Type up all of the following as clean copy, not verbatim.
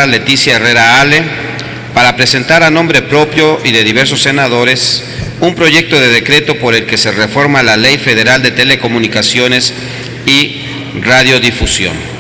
senadora Leticia Herrera Ale para presentar a nombre propio y de diversos senadores un proyecto de decreto por el que se reforma la Ley Federal de Telecomunicaciones y Radiodifusión.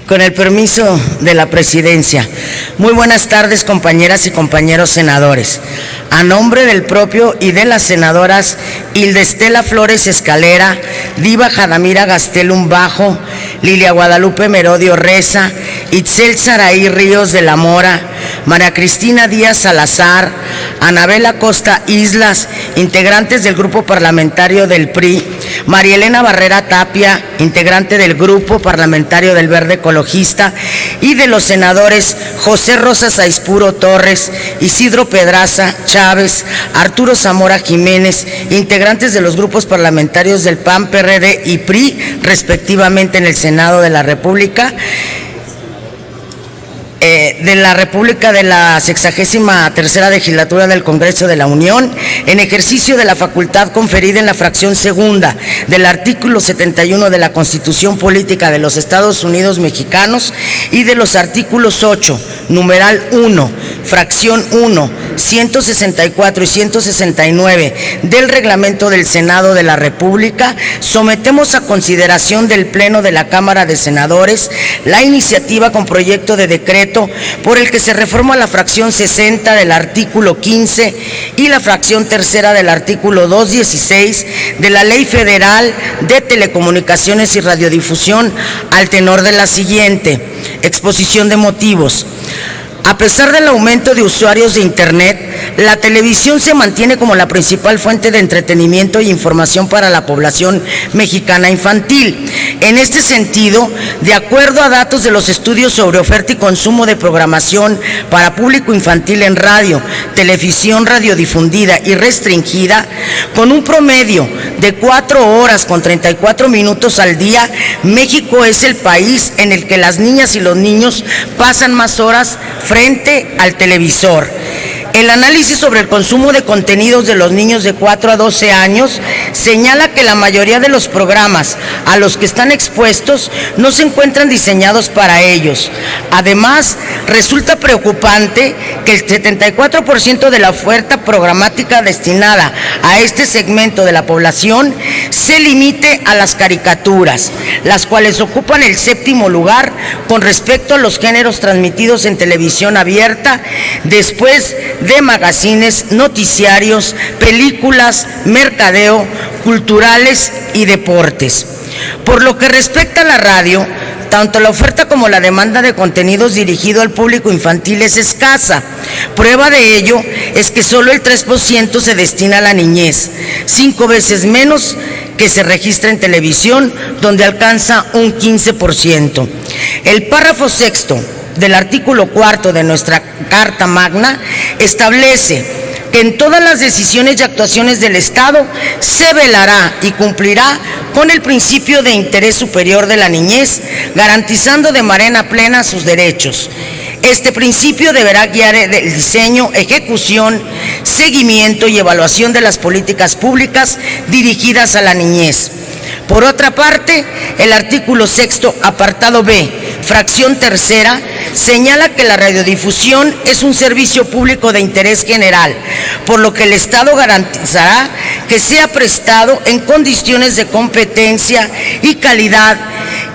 Con el permiso de la presidencia. Muy buenas tardes, compañeras y compañeros senadores. A nombre del propio y de las senadoras Hilda Estela Flores Escalera, Diva Jadamira Gastelum Bajo, Lilia Guadalupe Merodio Reza, Itzel Saraí Ríos de la Mora, María Cristina Díaz Salazar, Anabela Costa Islas, integrantes del Grupo Parlamentario del PRI, María Elena Barrera Tapia, integrante del Grupo Parlamentario del Verde Ecologista, y de los senadores José Rosa Saispuro Torres, Isidro Pedraza Chávez, Arturo Zamora Jiménez, integrantes de los grupos parlamentarios del PAN, PRD y PRI, respectivamente en el Senado de la República, de la 63ª Legislatura del Congreso de la Unión, en ejercicio de la facultad conferida en la fracción segunda del artículo 71 de la Constitución Política de los Estados Unidos Mexicanos y de los artículos 8, numeral 1, fracción 1, 164 y 169 del Reglamento del Senado de la República, sometemos a consideración del Pleno de la Cámara de Senadores la iniciativa con proyecto de decreto por el que se reforma la fracción 60 del artículo 15 y la fracción tercera del artículo 216 de la Ley Federal de Telecomunicaciones y Radiodifusión, al tenor de la siguiente: exposición de motivos. A pesar del aumento de usuarios de Internet, la televisión se mantiene como la principal fuente de entretenimiento y información para la población mexicana infantil. En este sentido, de acuerdo a datos de los estudios sobre oferta y consumo de programación para público infantil en radio, televisión radiodifundida y restringida, con un promedio de 4 horas con 34 minutos al día, México es el país en el que las niñas y los niños pasan más horas frente al televisor. El análisis sobre el consumo de contenidos de los niños de 4 a 12 años señala que la mayoría de los programas a los que están expuestos no se encuentran diseñados para ellos. Además, resulta preocupante que el 74% de la oferta programática destinada a este segmento de la población se limite a las caricaturas, las cuales ocupan el 7º lugar con respecto a los géneros transmitidos en televisión abierta, después de magazines, noticiarios, películas, mercadeo, culturales y deportes. Por lo que respecta a la radio, tanto la oferta como la demanda de contenidos dirigido al público infantil es escasa. Prueba de ello es que solo el 3% se destina a la niñez, 5 veces menos que se registra en televisión, donde alcanza un 15%. El párrafo 6º del artículo 4 de nuestra Carta Magna establece que en todas las decisiones y actuaciones del Estado se velará y cumplirá con el principio de interés superior de la niñez, garantizando de manera plena sus derechos. Este principio deberá guiar el diseño, ejecución, seguimiento y evaluación de las políticas públicas dirigidas a la niñez. Por otra parte, el artículo 6º, apartado B, fracción tercera, señala que la radiodifusión es un servicio público de interés general, por lo que el Estado garantizará que sea prestado en condiciones de competencia y calidad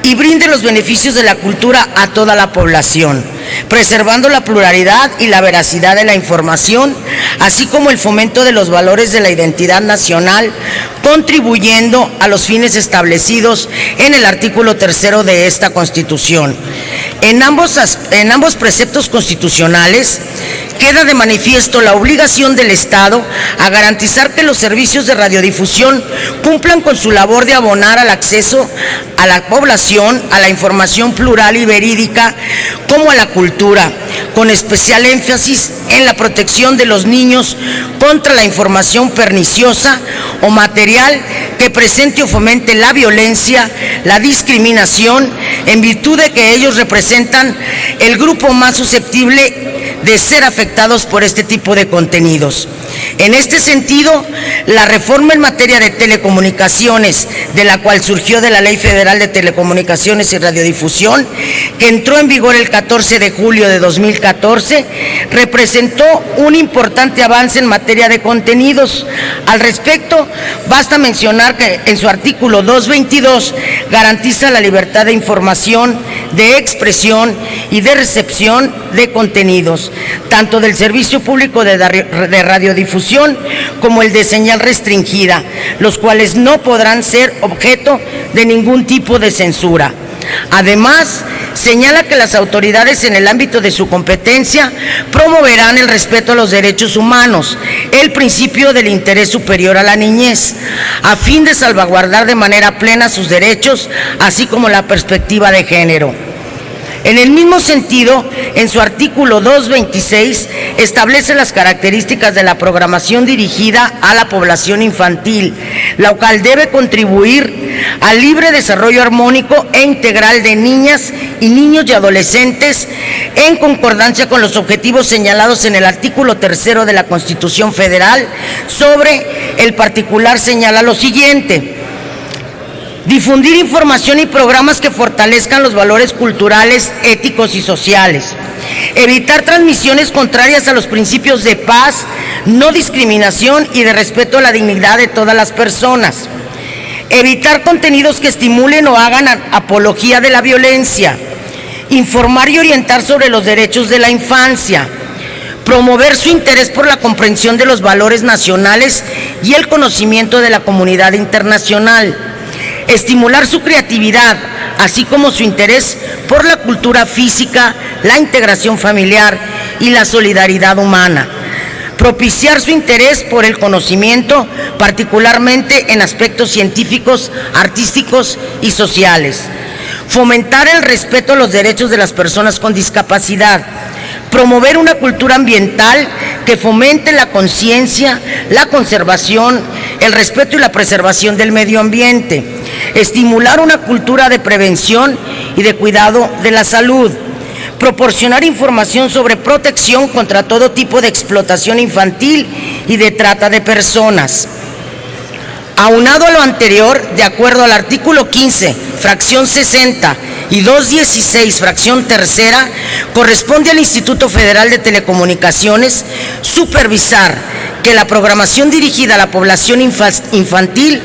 y brinde los beneficios de la cultura a toda la población, preservando la pluralidad y la veracidad de la información, así como el fomento de los valores de la identidad nacional, contribuyendo a los fines establecidos en el artículo 3º de esta Constitución. En ambos preceptos constitucionales queda de manifiesto la obligación del Estado a garantizar que los servicios de radiodifusión cumplan con su labor de abonar al acceso a la población, a la información plural y verídica, como a la cultura, con especial énfasis en la protección de los niños contra la información perniciosa o material que presente o fomente la violencia, la discriminación, en virtud de que ellos representan el grupo más susceptible de ser afectados por este tipo de contenidos. En este sentido, la reforma en materia de telecomunicaciones, de la cual surgió de la Ley Federal de Telecomunicaciones y Radiodifusión, que entró en vigor el 14 de julio de 2014, representó un importante avance en materia de contenidos. Al respecto, basta mencionar que en su artículo 222 garantiza la libertad de información, de expresión y de recepción de contenidos, tanto del servicio público de radiodifusión como el de señal restringida, los cuales no podrán ser objeto de ningún tipo de censura. Además, señala que las autoridades en el ámbito de su competencia promoverán el respeto a los derechos humanos, el principio del interés superior a la niñez, a fin de salvaguardar de manera plena sus derechos, así como la perspectiva de género. En el mismo sentido, en su artículo 226, establece las características de la programación dirigida a la población infantil, la cual debe contribuir al libre desarrollo armónico e integral de niñas y niños y adolescentes, en concordancia con los objetivos señalados en el artículo 3 de la Constitución Federal. Sobre el particular señala lo siguiente: difundir información y programas que fortalezcan los valores culturales, éticos y sociales. Evitar transmisiones contrarias a los principios de paz, no discriminación y de respeto a la dignidad de todas las personas. Evitar contenidos que estimulen o hagan apología de la violencia. Informar y orientar sobre los derechos de la infancia. Promover su interés por la comprensión de los valores nacionales y el conocimiento de la comunidad internacional. Estimular su creatividad, así como su interés por la cultura física, la integración familiar y la solidaridad humana. Propiciar su interés por el conocimiento, particularmente en aspectos científicos, artísticos y sociales. Fomentar el respeto a los derechos de las personas con discapacidad. Promover una cultura ambiental que fomente la conciencia, la conservación, el respeto y la preservación del medio ambiente. Estimular una cultura de prevención y de cuidado de la salud. Proporcionar información sobre protección contra todo tipo de explotación infantil y de trata de personas. Aunado a lo anterior, de acuerdo al artículo 15, fracción 60 y 216, fracción tercera, corresponde al Instituto Federal de Telecomunicaciones supervisar que la programación dirigida a la población infantil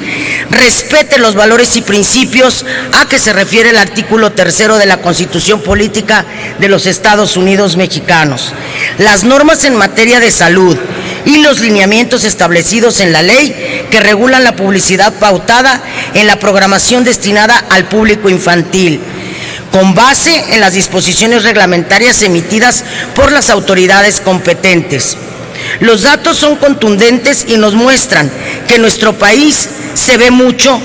respete los valores y principios a que se refiere el artículo 3 de la Constitución Política de los Estados Unidos Mexicanos, las normas en materia de salud y los lineamientos establecidos en la ley que regulan la publicidad pautada en la programación destinada al público infantil, con base en las disposiciones reglamentarias emitidas por las autoridades competentes. Los datos son contundentes y nos muestran que en nuestro país se ve mucho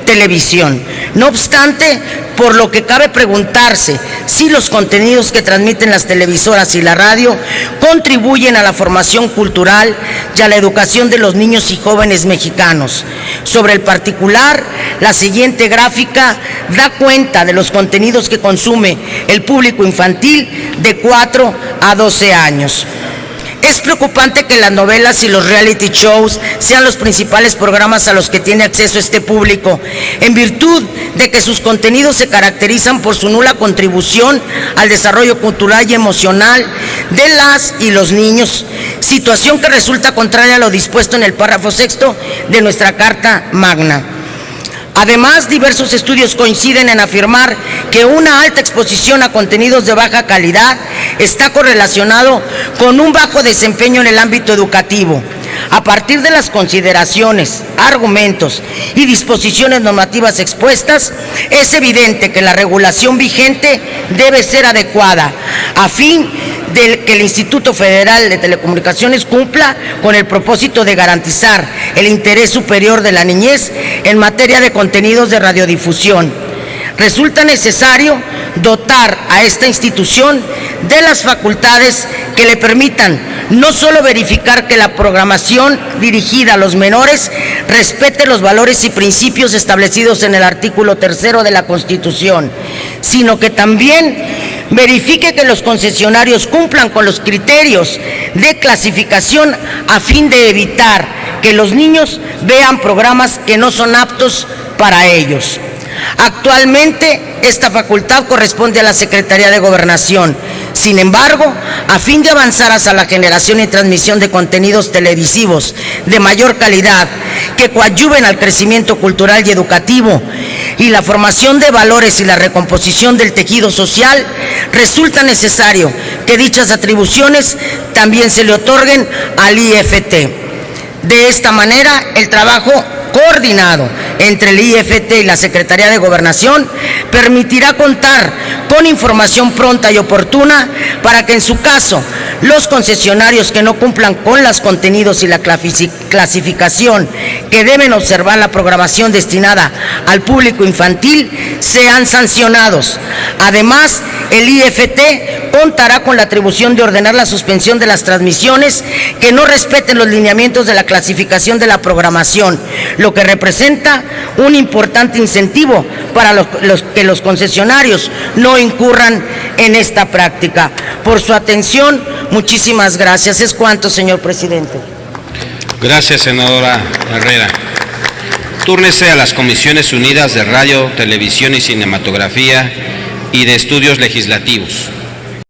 televisión. No obstante, por lo que cabe preguntarse si los contenidos que transmiten las televisoras y la radio contribuyen a la formación cultural y a la educación de los niños y jóvenes mexicanos. Sobre el particular, la siguiente gráfica da cuenta de los contenidos que consume el público infantil de 4 a 12 años. Es preocupante que las novelas y los reality shows sean los principales programas a los que tiene acceso este público, en virtud de que sus contenidos se caracterizan por su nula contribución al desarrollo cultural y emocional de las y los niños, situación que resulta contraria a lo dispuesto en el párrafo 6 de nuestra Carta Magna. Además, diversos estudios coinciden en afirmar que una alta exposición a contenidos de baja calidad está correlacionado con un bajo desempeño en el ámbito educativo. A partir de las consideraciones, argumentos y disposiciones normativas expuestas, es evidente que la regulación vigente debe ser adecuada a fin de que el Instituto Federal de Telecomunicaciones cumpla con el propósito de garantizar el interés superior de la niñez en materia de contenidos de radiodifusión. Resulta necesario dotar a esta institución de las facultades que le permitan no solo verificar que la programación dirigida a los menores respete los valores y principios establecidos en el artículo 3 de la Constitución, sino que también verifique que los concesionarios cumplan con los criterios de clasificación a fin de evitar que los niños vean programas que no son aptos para ellos. Actualmente, esta facultad corresponde a la Secretaría de Gobernación. Sin embargo, a fin de avanzar hacia la generación y transmisión de contenidos televisivos de mayor calidad, que coadyuven al crecimiento cultural y educativo y la formación de valores y la recomposición del tejido social, resulta necesario que dichas atribuciones también se le otorguen al IFT. De esta manera, el trabajo coordinado entre el IFT y la Secretaría de Gobernación permitirá contar con información pronta y oportuna para que en su caso los concesionarios que no cumplan con los contenidos y la clasificación que deben observar la programación destinada al público infantil sean sancionados. Además, el IFT contará con la atribución de ordenar la suspensión de las transmisiones que no respeten los lineamientos de la clasificación de la programación, lo que representa un importante incentivo para que los concesionarios no incurran en esta práctica. Por su atención, muchísimas gracias. Es cuanto, señor presidente. Gracias, senadora Herrera. Túrnese a las Comisiones Unidas de Radio, Televisión y Cinematografía y de Estudios Legislativos.